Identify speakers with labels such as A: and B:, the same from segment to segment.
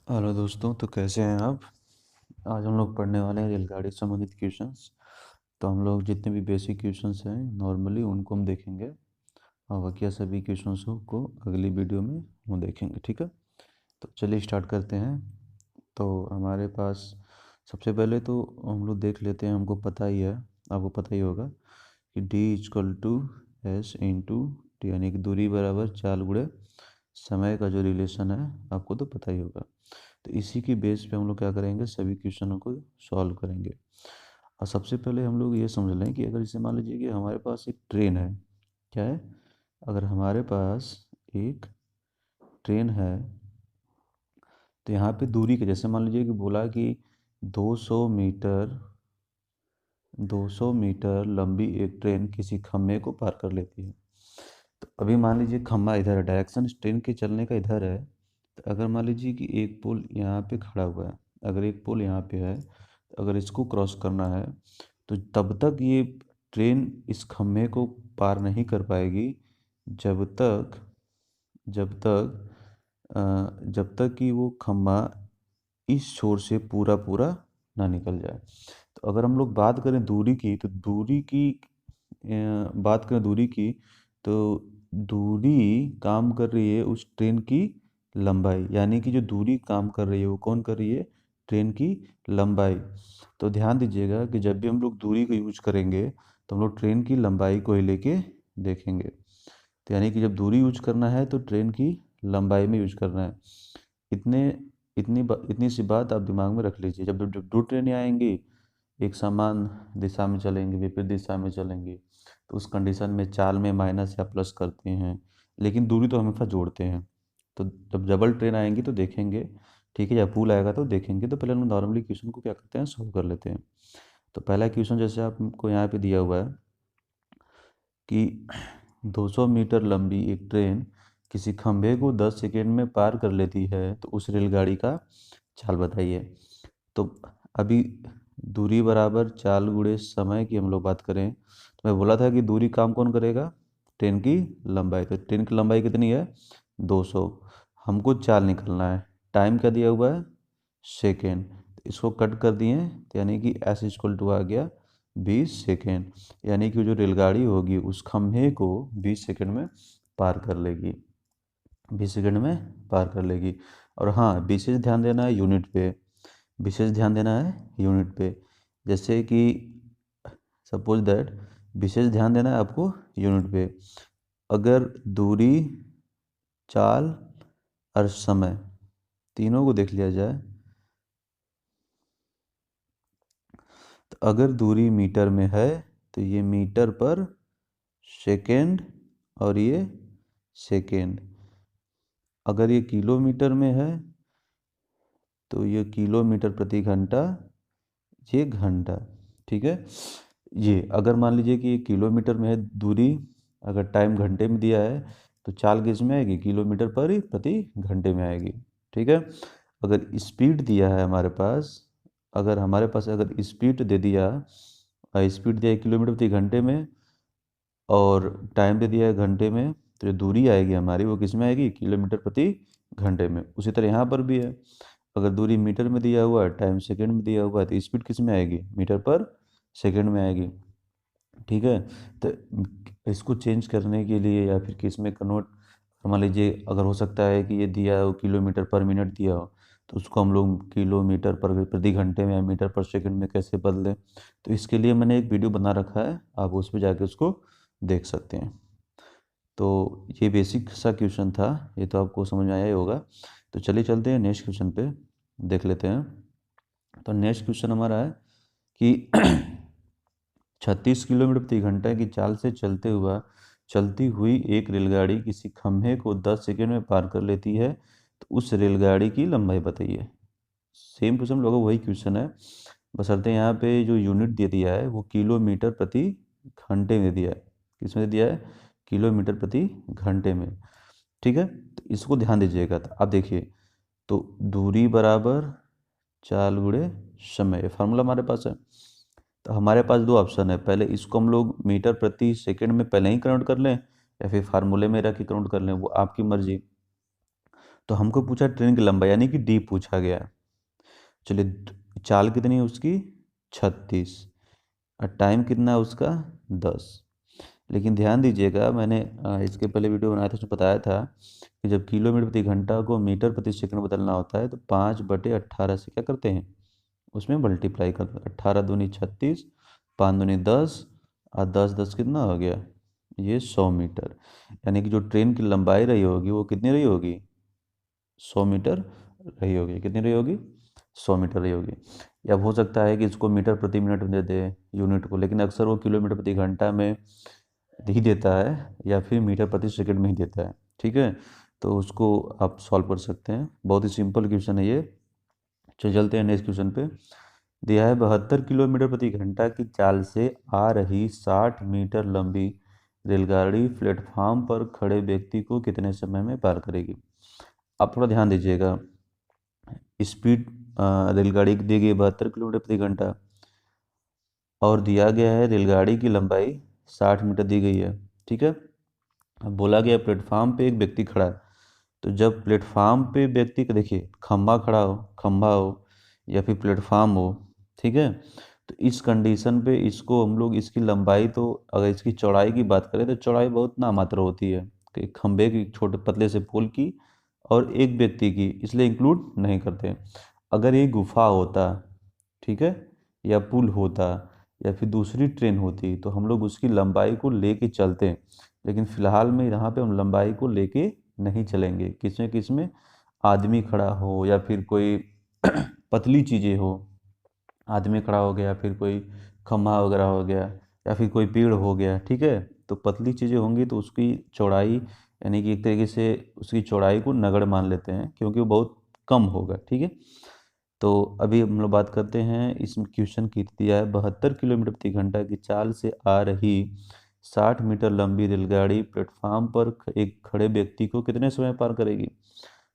A: Hello दोस्तों, तो कैसे हैं आप। आज हम लोग पढ़ने वाले हैं रेलगाड़ी से संबंधित क्वेश्चंस। तो हम लोग जितने भी बेसिक क्वेश्चंस हैं नॉर्मली उनको हम देखेंगे, और बाकी सभी क्वेश्चंस को अगली वीडियो में हम देखेंगे, ठीक है। तो चलिए स्टार्ट करते हैं। तो हमारे पास सबसे पहले तो हम लोग देख लेते हैं, हमको पता ही है, आपको पता ही होगा कि D = S × T, यानी कि दूरी बराबर चाल गुणे समय का जो रिलेशन है आपको तो पता ही होगा। तो इसी की बेस पे हम लोग क्या करेंगे, सभी क्वेश्चनों को सॉल्व करेंगे। और सबसे पहले हम लोग ये समझ लें कि अगर जैसे मान लीजिए कि हमारे पास एक ट्रेन है, क्या है, अगर हमारे पास एक ट्रेन है तो यहाँ पे दूरी के जैसे मान लीजिए कि बोला कि 200 मीटर 200 मीटर लंबी एक ट्रेन किसी खम्भे को पार कर लेती है। तो अभी मान लीजिए खम्भा इधर है, डायरेक्शन ट्रेन के चलने का इधर है। तो अगर मान लीजिए कि एक पोल यहाँ पे खड़ा हुआ है, अगर एक पोल यहाँ पे है, तो अगर इसको क्रॉस करना है तो तब तक ये ट्रेन इस खम्भे को पार नहीं कर पाएगी जब तक जब तक जब तक कि वो खम्भा इस छोर से पूरा पूरा ना निकल जाए। तो अगर हम लोग बात करें दूरी की, तो दूरी की तो दूरी काम कर रही है उस ट्रेन की लंबाई, यानी कि जो दूरी काम कर रही है वो कौन कर रही है, ट्रेन की लंबाई। तो ध्यान दीजिएगा कि जब भी हम लोग दूरी को यूज करेंगे तो हम लोग ट्रेन की लंबाई को ही लेके देखेंगे। तो यानी कि जब दूरी यूज करना है तो ट्रेन की लंबाई में यूज करना है। इतने इतनी सी बात आप दिमाग में रख लीजिए। जब जब दो ट्रेनें आएंगी, एक समान दिशा में चलेंगी, विपरीत दिशा में चलेंगी, तो उस कंडीशन में चाल में माइनस या प्लस करते हैं, लेकिन दूरी तो हमेशा जोड़ते हैं। तो जब डबल ट्रेन आएंगी तो देखेंगे, ठीक है, या पूल आएगा तो देखेंगे। तो पहले हम नॉर्मली क्वेश्चन को क्या करते हैं, सॉल्व कर लेते हैं। तो पहला क्वेश्चन जैसे आपको यहाँ पे दिया हुआ है कि 200 मीटर लंबी एक ट्रेन किसी खंभे को 10 सेकेंड में पार कर लेती है, तो उस रेलगाड़ी का चाल बताइए। तो अभी दूरी बराबर चाल गुणे समय की हम लोग बात करें तो मैं बोला था कि दूरी काम कौन करेगा, ट्रेन की लंबाई। तो ट्रेन की लंबाई कितनी है, 200। हमको चाल निकलना है, टाइम क्या दिया हुआ है, सेकेंड। तो इसको कट कर दिए तो यानी कि S = आ गया 20 सेकेंड। यानी कि जो रेलगाड़ी होगी उस खंभे को 20 सेकेंड में पार कर लेगी, 20 सेकेंड में पार कर लेगी। और हाँ, विशेष ध्यान देना है यूनिट पे, विशेष ध्यान देना है यूनिट पे। जैसे कि सपोज दैट, विशेष ध्यान देना है आपको यूनिट पे। अगर दूरी, चाल और समय तीनों को देख लिया जाए, तो अगर दूरी मीटर में है तो ये मीटर पर सेकेंड और ये सेकेंड। अगर ये किलोमीटर में है तो ये किलोमीटर प्रति घंटा, ये घंटा, ठीक है। ये अगर मान लीजिए कि ये किलोमीटर में है दूरी, अगर टाइम घंटे में दिया है तो चाल किस में आएगी, किलोमीटर पर प्रति घंटे में आएगी, ठीक है। अगर स्पीड दिया है हमारे पास, अगर स्पीड दे दिया, स्पीड दिया है किलोमीटर प्रति घंटे में, और टाइम दे दिया है घंटे में, तो जो दूरी आएगी हमारी वो किस में आएगी, किलोमीटर प्रति घंटे में। उसी तरह यहाँ पर भी है, अगर दूरी मीटर में दिया हुआ है, टाइम सेकंड में दिया हुआ है, तो स्पीड किस में आएगी, मीटर पर सेकंड में आएगी, ठीक है। तो इसको चेंज करने के लिए या फिर किस में कन्वर्ट, मान लीजिए अगर हो सकता है कि ये दिया हो किलोमीटर पर मिनट दिया हो, तो उसको हम लोग किलोमीटर पर प्रति घंटे में या मीटर पर सेकंड में कैसे बदलें। तो इसके लिए मैंने एक वीडियो बना रखा है, आप उस पर जाके उसको देख सकते हैं। तो ये बेसिक सा क्वेश्चन था, ये तो आपको समझ में आया ही होगा। तो चलिए चलते हैं नेक्स्ट क्वेश्चन पे, देख लेते हैं। तो नेक्स्ट क्वेश्चन हमारा है कि 36 किलोमीटर प्रति घंटे की चाल से चलती हुई एक रेलगाड़ी किसी खंभे को 10 सेकंड में पार कर लेती है, तो उस रेलगाड़ी की लंबाई बताइए। सेम टू सेम लोगों वही क्वेश्चन है, बशर्ते यहाँ पे जो यूनिट दे दिया है वो किलोमीटर प्रति घंटे में दिया है। किसमें दे दिया है, किलोमीटर प्रति घंटे में, ठीक है। तो इसको ध्यान दीजिएगा। तो आप देखिए, तो दूरी बराबर चाल गुणे समय, ये फार्मूला हमारे पास है। तो हमारे पास दो ऑप्शन है, पहले इसको हम लोग मीटर प्रति सेकंड में पहले ही कन्वर्ट कर लें, या फिर फार्मूले में रख के कन्वर्ट कर लें, वो आपकी मर्जी। तो हमको पूछा ट्रेन की लंबाई यानी कि डी पूछा गया। चलिए, चाल कितनी है उसकी 36 और टाइम कितना है उसका 10। लेकिन ध्यान दीजिएगा, मैंने इसके पहले वीडियो बनाया था, उसमें बताया था कि जब किलोमीटर प्रति घंटा को मीटर प्रति सेकंड बदलना होता है तो 5/18 से क्या करते हैं, उसमें मल्टीप्लाई करते हैं। 18 दूनी 36, 5 दूनी 10 और 10 10 कितना हो गया, ये 100 मीटर। यानी कि जो ट्रेन की लंबाई रही होगी वो कितनी रही होगी, 100 मीटर रही होगी। कितनी रही होगी, 100 मीटर रही होगी। या हो सकता है कि इसको मीटर प्रति मिनट में दे दे यूनिट को, लेकिन अक्सर वो किलोमीटर प्रति घंटा में ही देता है या फिर मीटर प्रति सेकंड में ही देता है। ठीक है, तो उसको आप सॉल्व कर सकते हैं, बहुत ही सिंपल क्वेश्चन है ये। चलते हैं नेक्स्ट क्वेश्चन पे। दिया है 72 किलोमीटर प्रति घंटा की चाल से आ रही 60 मीटर लंबी रेलगाड़ी प्लेटफार्म पर खड़े व्यक्ति को कितने समय में पार करेगी। आप थोड़ा ध्यान दीजिएगा, स्पीड रेलगाड़ी की दी गई 72 किलोमीटर प्रति घंटा और दिया गया है रेलगाड़ी की लंबाई 60 मीटर दी गई है। ठीक है, अब बोला गया प्लेटफार्म पे एक व्यक्ति खड़ा है। तो जब प्लेटफार्म पे व्यक्ति का देखिए खंभा खड़ा हो, खंभा हो या फिर प्लेटफार्म हो, ठीक है, तो इस कंडीशन पे इसको हम लोग इसकी लंबाई, तो अगर इसकी चौड़ाई की बात करें तो चौड़ाई बहुत नामात्र होती है कि खंभे की छोटे पतले से पोल की और एक व्यक्ति की, इसलिए इंक्लूड नहीं करते। अगर ये गुफा होता, ठीक है, या पुल होता या फिर दूसरी ट्रेन होती तो हम लोग उसकी लंबाई को लेके चलते। लेकिन फ़िलहाल में यहाँ पे हम लंबाई को लेके नहीं चलेंगे। किसमें आदमी खड़ा हो या फिर कोई पतली चीज़ें हो, आदमी खड़ा हो गया, फिर कोई खम्भा वगैरह हो गया या फिर कोई पेड़ हो गया, ठीक है, तो पतली चीज़ें होंगी तो उसकी चौड़ाई यानी कि एक तरीके से उसकी चौड़ाई को नगण्य मान लेते हैं क्योंकि वो बहुत कम होगा। ठीक है, तो अभी हम लोग बात करते हैं इस क्वेश्चन की। दिया है 72 किलोमीटर प्रति घंटा की चाल से आ रही 60 मीटर लंबी रेलगाड़ी प्लेटफार्म पर एक खड़े व्यक्ति को कितने समय पार करेगी।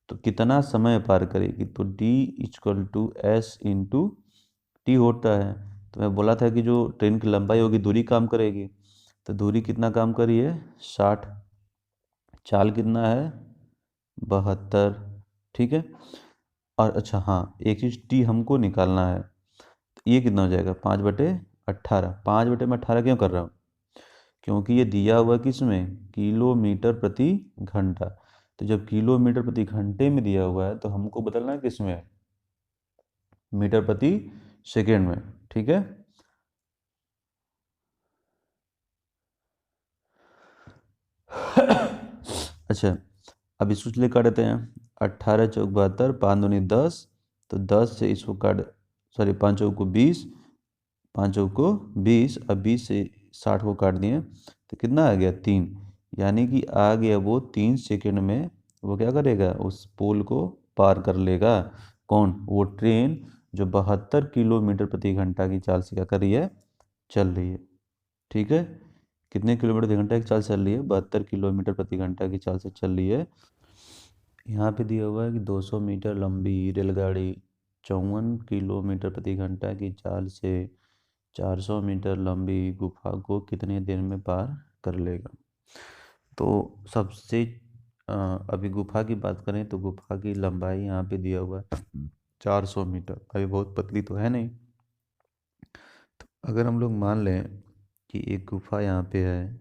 A: तो कितना समय पार करेगी, तो D = S × T होता है। तो मैं बोला था कि जो ट्रेन की लंबाई होगी दूरी काम करेगी, तो दूरी कितना काम करी है 60, चाल कितना है 72। ठीक है, और अच्छा हाँ, एक चीज़ टी हमको निकालना है, तो ये कितना हो जाएगा 5/18। 5/18 क्यों कर रहा हूँ, क्योंकि ये दिया हुआ किस में, किलोमीटर प्रति घंटा। तो जब किलोमीटर प्रति घंटे में दिया हुआ है तो हमको बदलना है किस में, मीटर प्रति सेकेंड में। ठीक है, अच्छा, अब इसको चलिए काट देते हैं। 18 चौक 72, 5 दूनी 10, तो 10 से इसको काट, सॉरी 5 चौक को 20, 5 चौक को 20, अब 20 से 60 को काट दिए तो कितना आ गया 3। यानी कि आ गया वो 3 सेकंड में वो क्या करेगा, उस पोल को पार कर लेगा। कौन, वो ट्रेन जो 72 किलोमीटर प्रति घंटा की चाल से क्या कर रही है, चल रही है। ठीक है, कितने किलोमीटर प्रति घंटा की चाल चल रही है, 72 किलोमीटर प्रति घंटा की चाल से चल रही है। यहाँ पे दिया हुआ है कि 200 मीटर लंबी रेलगाड़ी 54 किलोमीटर प्रति घंटा की चाल से 400 मीटर लंबी गुफा को कितने देर में पार कर लेगा। तो सबसे अभी गुफा की बात करें तो गुफा की लंबाई यहाँ पे दिया हुआ है 400 मीटर। अभी बहुत पतली तो है नहीं, तो अगर हम लोग मान लें कि एक गुफा यहाँ पे है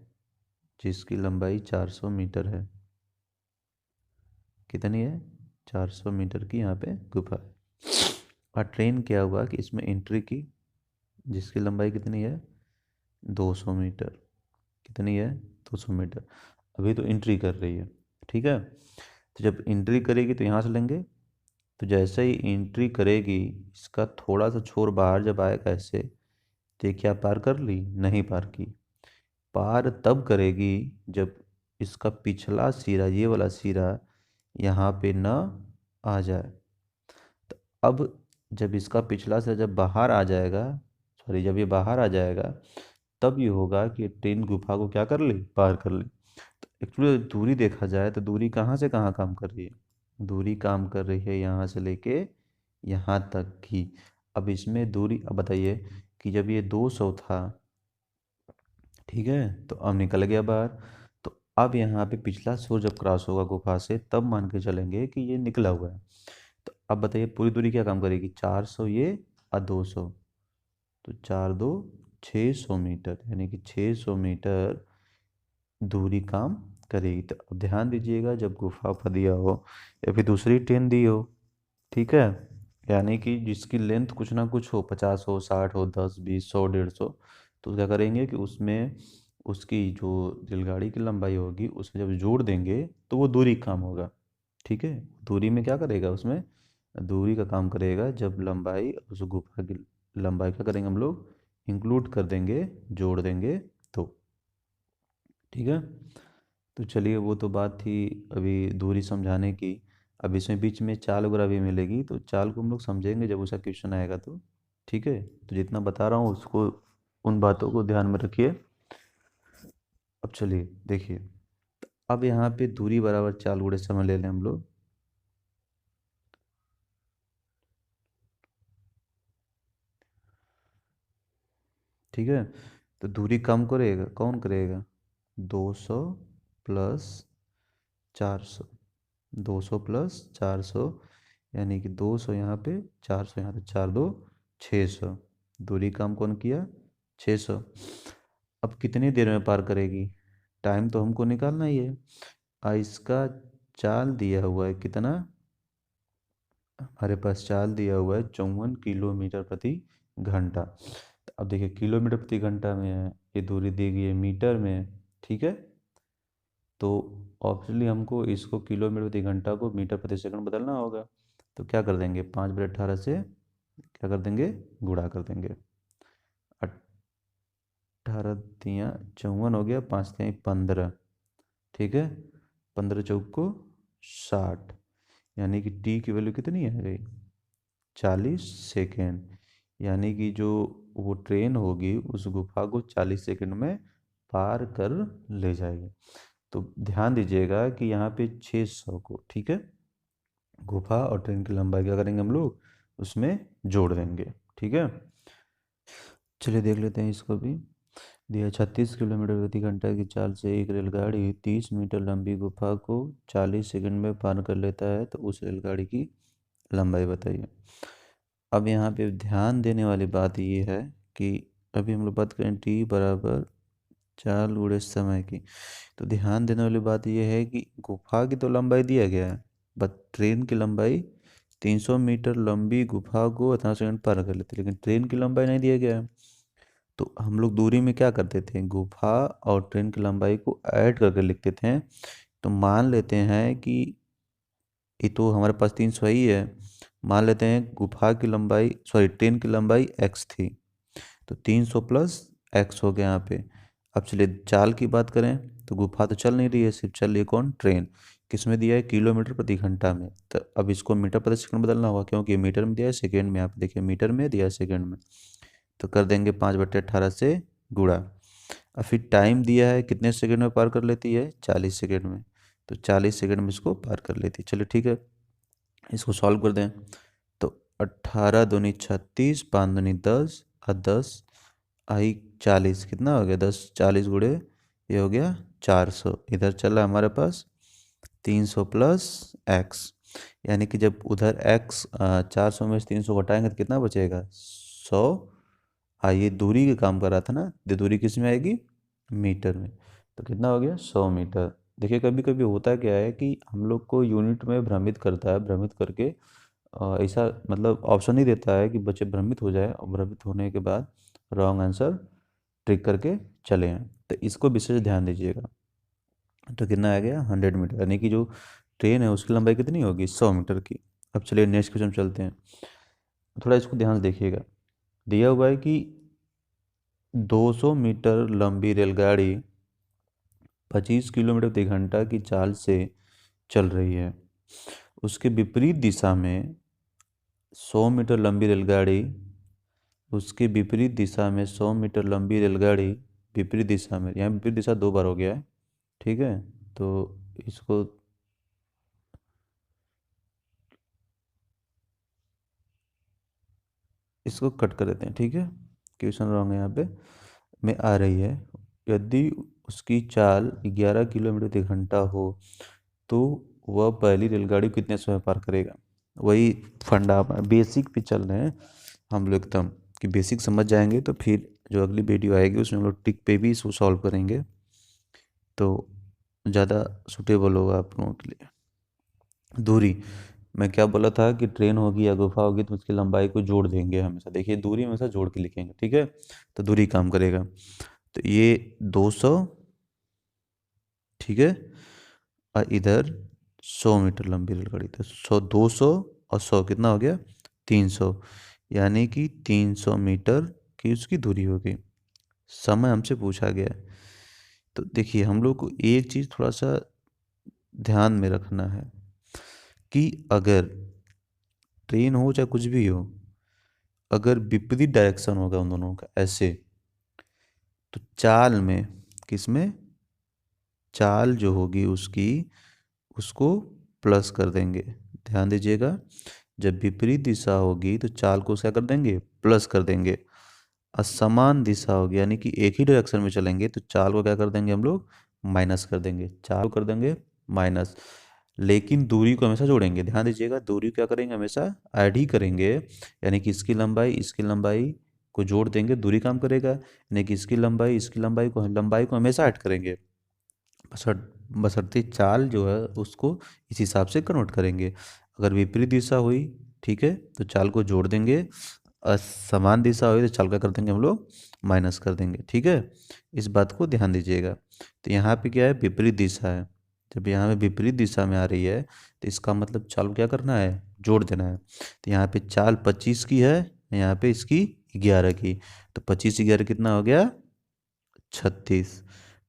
A: जिसकी लंबाई 400 मीटर है, कितनी है 400 मीटर की यहाँ पे गुफा है, और ट्रेन क्या हुआ कि इसमें एंट्री की जिसकी लंबाई कितनी है 200 मीटर। कितनी है 200 मीटर, अभी तो एंट्री कर रही है। ठीक है, तो जब एंट्री करेगी तो यहाँ से लेंगे, तो जैसे ही एंट्री करेगी इसका थोड़ा सा छोर बाहर जब आएगा ऐसे, तो ये क्या पार कर ली, नहीं पार की। पार तब करेगी जब इसका पिछला सिरा, ये वाला सिरा यहाँ पे न आ जाए। तो अब जब इसका पिछला सिरा जब बाहर आ जाएगा, सॉरी जब ये बाहर आ जाएगा, तब ये होगा कि ट्रेन गुफा को क्या कर ली, पार कर ली। तो एक्चुअली दूरी देखा जाए तो दूरी कहाँ से कहाँ काम कर रही है, दूरी काम कर रही है यहाँ से लेके यहाँ तक की। अब इसमें दूरी, अब बताइए कि जब ये 200 था, ठीक है, तो अब निकल गया बाहर, तो अब यहाँ पे पिछला शोर जब क्रॉस होगा गुफा से तब मान के चलेंगे कि ये निकला हुआ है। तो अब बताइए पूरी दूरी क्या काम करेगी, 400 ये और 200, तो 4 2 600 मीटर, यानी कि 600 मीटर दूरी काम करेगी। तो अब ध्यान दीजिएगा, जब गुफा पर दिया हो या फिर दूसरी ट्रेन दी हो, ठीक है, यानी कि जिसकी लेंथ कुछ ना कुछ हो, 50 हो, 60 हो, 10 20 100 150, तो क्या करेंगे कि उसमें उसकी जो रेलगाड़ी की लंबाई होगी उसमें जब जोड़ देंगे तो वो दूरी काम होगा। ठीक है, दूरी में क्या करेगा, उसमें दूरी का काम करेगा जब लंबाई उस गुफा की लंबाई क्या करेंगे हम लोग, इंक्लूड कर देंगे, जोड़ देंगे तो। ठीक है, तो चलिए वो तो बात थी अभी दूरी समझाने की। अब इसमें बीच में चाल वगैरह भी मिलेगी, तो चाल को हम लोग समझेंगे जब उसका क्वेश्चन आएगा तो। ठीक है, तो जितना बता रहा हूँ उसको, उन बातों को ध्यान में रखिए। अब चलिए देखिए, अब यहाँ पे दूरी बराबर चाल गुणे समय ले लें हम लोग। ठीक है, तो दूरी कम करेगा कौन करेगा, 200 प्लस 400, 200 प्लस 400, यानी कि 200 यहाँ पे, 400 यहाँ पे, 4 2 600, दूरी काम कौन किया, 600। अब कितनी देर में पार करेगी, टाइम तो हमको निकालना ही है। इसका चाल दिया हुआ है कितना, हमारे पास चाल दिया हुआ है 54 किलोमीटर प्रति घंटा। तो अब देखिए किलोमीटर प्रति घंटा में है, ये दूरी दी गई है मीटर में है। ठीक है, तो ऑब्वियसली हमको इसको किलोमीटर प्रति घंटा को मीटर प्रति सेकंड बदलना होगा। तो क्या कर देंगे, 5/18 से क्या कर देंगे, गुणा कर देंगे। 18 तियाँ 54 हो गया, 5 तियाँ 15, ठीक है, 15 चौक को 60, यानी कि टी की वैल्यू कितनी आ गई, 40 सेकेंड। यानी कि जो वो ट्रेन होगी उस गुफा को 40 सेकेंड में पार कर ले जाएगी। तो ध्यान दीजिएगा कि यहाँ पे 600 को, ठीक है, गुफा और ट्रेन की लंबाई क्या करेंगे हम लोग, उसमें जोड़ देंगे। ठीक है, चलिए देख लेते हैं इसको भी। दिया 36 किलोमीटर प्रति घंटा की चाल से एक रेलगाड़ी 30 मीटर लंबी गुफा को 40 सेकंड में पार कर लेता है, तो उस रेलगाड़ी की लंबाई बताइए। अब यहाँ पे ध्यान देने वाली बात ये है कि अभी हम लोग बात करें टी बराबर चाल गुणे समय की, तो ध्यान देने वाली बात यह है कि गुफा की तो लंबाई दिया गया है, बट ट्रेन की लंबाई, 300 मीटर लंबी गुफा को इतना सेकंड पार कर लेती है, लेकिन ट्रेन की लंबाई नहीं दिया गया है। तो हम लोग दूरी में क्या करते थे, गुफा और ट्रेन की लंबाई को ऐड करके लिखते थे। तो मान लेते हैं कि ये तो हमारे पास 300 ही है, मान लेते हैं गुफा की लंबाई, सॉरी ट्रेन की लंबाई x थी, तो 300 प्लस x हो गया यहाँ पे। अब चलिए चाल की बात करें, तो गुफा तो चल नहीं रही है, सिर्फ चल रही है कौन, ट्रेन। किस में दिया है, किलोमीटर प्रति घंटा में। तो अब इसको मीटर प्रति सेकंड बदलना होगा, क्योंकि मीटर में दिया है, सेकंड में, यहाँ पे देखिए मीटर में दिया है, सेकंड में। तो कर देंगे 5/18 से गुणा। और फिर टाइम दिया है कितने सेकंड में पार कर लेती है, 40 सेकंड में, तो 40 सेकंड में इसको पार कर लेती है। चलिए ठीक है, इसको सॉल्व कर दें। तो 18 दूनी 36, 5 दूनी 10, और 10 आई 40, कितना हो गया, 10 40 गुणे ये हो गया 400, इधर चला हमारे पास 300 प्लस एक्स, यानी कि जब उधर एक्स 400 में से 300 घटाएंगे तो कितना बचेगा, 100। ये दूरी का काम कर रहा था ना, ये दूरी किस में आएगी, मीटर में। तो कितना हो गया, 100 मीटर। देखिए कभी कभी होता क्या है कि हम लोग को यूनिट में भ्रमित करता है, भ्रमित करके ऐसा मतलब ऑप्शन ही देता है कि बच्चे भ्रमित हो जाए, और भ्रमित होने के बाद रॉन्ग आंसर ट्रिक करके चले हैं। तो इसको विशेष ध्यान दीजिएगा। तो कितना आ गया, 100 मीटर, यानी कि जो ट्रेन है उसकी लंबाई कितनी होगी, 100 मीटर की। अब चलिए नेक्स्ट क्वेश्चन चलते हैं, थोड़ा इसको ध्यान से देखिएगा। दिया हुआ है कि 200 मीटर लंबी रेलगाड़ी 25 किलोमीटर प्रति घंटा की चाल से चल रही है, उसके विपरीत दिशा में 100 मीटर लंबी रेलगाड़ी, उसके विपरीत दिशा में 100 मीटर लंबी रेलगाड़ी, विपरीत दिशा में, यहाँ विपरीत दिशा 2 बार हो गया है। ठीक है, तो इसको इसको कट कर देते हैं। ठीक है, क्वेश्चन रॉन्ग है यहाँ पे, में आ रही है, यदि उसकी चाल 11 किलोमीटर प्रति घंटा हो तो वह पहली रेलगाड़ी को कितने समय पार करेगा। वही फंडा बेसिक पे चल रहे हैं हम लोग एकदम, कि बेसिक समझ जाएंगे तो फिर जो अगली वीडियो आएगी उसमें हम लोग टिक पे भी इसको सॉल्व करेंगे, तो ज़्यादा सूटेबल होगा आप लोगों के लिए। दूरी, मैं क्या बोला था कि ट्रेन होगी या गुफा होगी तो उसकी लंबाई को जोड़ देंगे हमेशा। देखिए दूरी हमेशा जोड़ के लिखेंगे, ठीक है, तो दूरी काम करेगा। तो ये 200, ठीक है, और इधर 100 मीटर लंबी रेलगाड़ी, तो 100, 200 और 100 कितना हो गया, 300, यानी कि 300 मीटर की उसकी दूरी होगी। समय हमसे पूछा गया है। तो देखिए हम लोग को एक चीज़ थोड़ा सा ध्यान में रखना है कि अगर ट्रेन हो चाहे कुछ भी हो, अगर विपरीत डायरेक्शन होगा उन दोनों का ऐसे, तो चाल में, किसमें, चाल जो होगी उसकी, उसको प्लस कर देंगे। ध्यान दीजिएगा, जब विपरीत दिशा होगी तो चाल को क्या कर देंगे, प्लस कर देंगे। असमान दिशा होगी यानी कि एक ही डायरेक्शन में चलेंगे तो चाल को क्या कर देंगे हम लोग, माइनस कर देंगे, चाल को कर देंगे माइनस। लेकिन दूरी को हमेशा जोड़ेंगे। ध्यान दीजिएगा, दूरी क्या करेंगे, हमेशा ऐड ही करेंगे, यानी कि इसकी लंबाई को जोड़ देंगे, दूरी काम करेगा, यानी कि इसकी लंबाई को हमेशा ऐड करेंगे, बशर्ते चाल जो है उसको इस हिसाब से कन्वर्ट करेंगे। अगर विपरीत दिशा हुई, ठीक है, तो चाल को जोड़ देंगे, समान दिशा हुई तो चाल का कर देंगे हम लोग माइनस कर देंगे, ठीक है। इस बात को ध्यान दीजिएगा। तो यहाँ पे क्या है, विपरीत दिशा है, जब यहाँ पे विपरीत दिशा में आ रही है तो इसका मतलब चाल को क्या करना है, जोड़ देना है। तो यहाँ पे चाल 25 की है, यहाँ पे इसकी 11 की, तो 25 11 कितना हो गया, 36।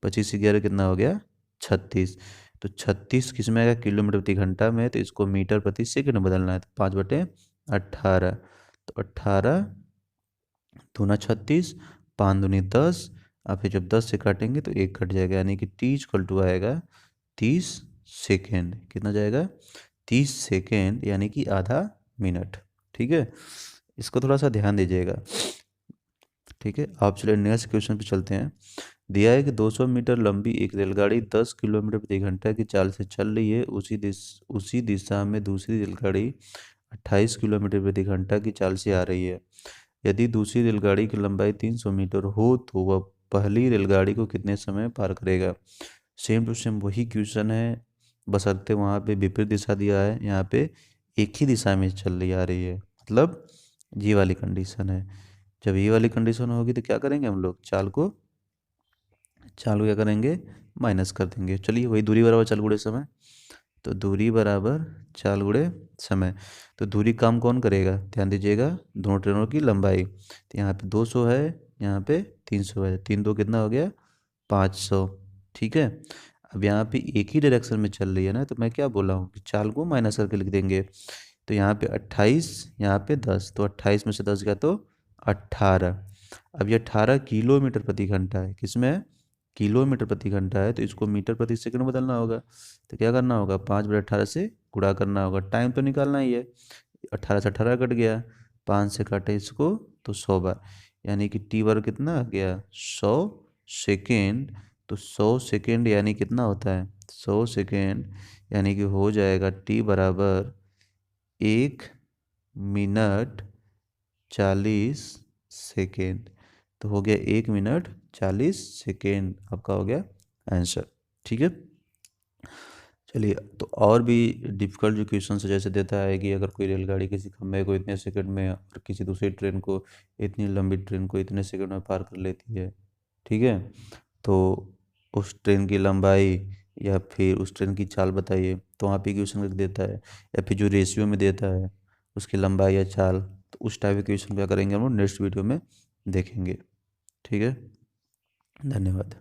A: 25 11 कितना हो गया, 36। तो 36 किस में आएगा, किलोमीटर प्रति घंटा में, तो इसको मीटर प्रति सेकंड में बदलना है, तो 5/18। तो 18 दूना 36, 5 दूनी 10, और फिर जब 10 से काटेंगे तो 1 कट जाएगा, यानी कि टी इक्वल टू आएगा 30 सेकेंड। कितना जाएगा, 30 सेकेंड, यानी कि आधा मिनट, ठीक है। इसको थोड़ा सा ध्यान दीजिएगा, ठीक है। आप चलिए नेक्स्ट क्वेश्चन पे चलते हैं। दिया है कि 200 मीटर लंबी एक रेलगाड़ी 10 किलोमीटर प्रति घंटा की चाल से चल रही है, उसी दिशा में दूसरी रेलगाड़ी 28 किलोमीटर प्रति घंटा की चाल से आ रही है। यदि दूसरी रेलगाड़ी की लंबाई 300 मीटर हो तो वह पहली रेलगाड़ी को कितने समय पार करेगा। सेम टू सेम वही क्वेश्चन है, बशर्ते वहाँ पे विपरीत दिशा दिया है, यहाँ पे एक ही दिशा में चल रही आ रही है, मतलब ये वाली कंडीशन है। जब ये वाली कंडीशन होगी तो क्या करेंगे हम लोग, चाल को क्या करेंगे, माइनस कर देंगे। चलिए वही दूरी बराबर चाल गुणे समय, तो दूरी बराबर चाल गुणे समय। तो दूरी काम कौन करेगा, ध्यान दीजिएगा, दोनों ट्रेनों की लंबाई। तो यहाँ पे 200 है, यहाँ पे 300 है, 3 2 कितना हो गया, 500, ठीक है। अब यहाँ पे एक ही डायरेक्शन में चल रही है ना, तो मैं क्या बोला हूँ कि चाल को माइनस करके लिख देंगे। तो यहाँ पे 28, यहाँ पे 10, तो 28 में से 10 गया तो 18। अब ये 18 किलोमीटर प्रति घंटा है, किसमें है, किलोमीटर प्रति घंटा है, तो इसको मीटर प्रति सेकंड में बदलना होगा। तो क्या करना होगा, 5/18 से गुणा करना होगा, टाइम तो निकालना ही है। 18 से 18 कट गया, 5 से काटे इसको तो 100 बार, यानी कि टी बार कितना आ गया, 100 सेकेंड। तो 100 सेकेंड यानी कितना होता है, 100 सेकेंड यानी कि हो जाएगा टी बराबर 1 मिनट 40 सेकेंड। तो हो गया 1 मिनट 40 सेकेंड, आपका हो गया आंसर, ठीक है। चलिए, तो और भी डिफ़िकल्ट जो क्वेश्चन है, जैसे देता है कि अगर कोई रेलगाड़ी किसी खंभे को इतने सेकंड में और किसी दूसरी ट्रेन को, इतनी लंबी ट्रेन को इतने सेकंड में पार कर लेती है, ठीक है, तो उस ट्रेन की लंबाई या फिर उस ट्रेन की चाल बताइए। तो वहाँ पे क्वेश्चन लिख देता है, या फिर जो रेशियो में देता है उसकी लंबाई या चाल, तो उस टाइप के क्वेश्चन क्या करेंगे हम लोग नेक्स्ट वीडियो में देखेंगे, ठीक है। धन्यवाद।